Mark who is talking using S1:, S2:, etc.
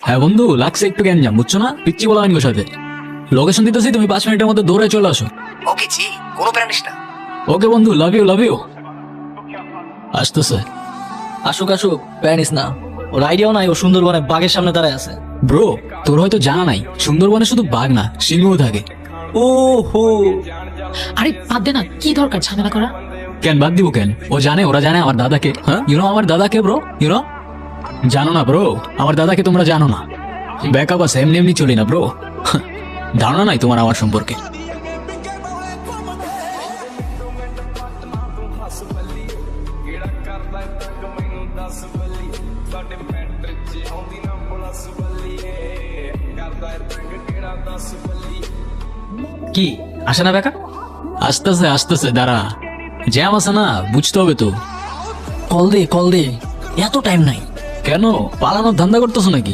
S1: হ্যাঁ বন্ধু, লাগছে একটু গ্যাঞ্জাম, বুঝছো না? পিচ্ছি বলা হয়নি ওর সাথে। লোকেশন দিতেছি, তুমি 5 মিনিটের মধ্যে দৌড়ে চলে আসো।
S2: ওকে জি, কোনো প্যারা নিস না।
S1: ওকে বন্ধু, লাভ ইউ লাভ ইউ। আসতেছে।
S3: আসুক আসুক, প্যানিস না। ওর আইডিয়াও নাই ও সুন্দরবনে বাঘের সামনে দাঁড়ায় আছে।
S1: ব্রো, তোর হয়তো জানা নাই, সুন্দরবনে শুধু বাঘ না, সিংহও থাকে।
S3: ও হো,
S4: আরে বাদ দে না, কি দরকার ঝামেলা করা?
S1: কেন বাদ দিব কেন? ও জানে, ওরা জানে আমার দাদাকে। হ্যাঁ, ইউনো আমার দাদাকে ব্রো, ইউনো। জানো না ব্রো, আমার দাদাকে তোমরা জানো না। ব্যাকআপ আছে, এমনি এমনি চলি না ব্রো। ধারণা নাই তোমার আমার সম্পর্কে।
S3: কি আসে না বেকা?
S1: আস্তেছে আস্তেছে, দাঁড়া। জ্যাম আছে না, বুঝতে হবে তো।
S3: কল দে, এত টাইম নাই।
S1: কেন, পালানোর ধান্দা করতেছো নাকি?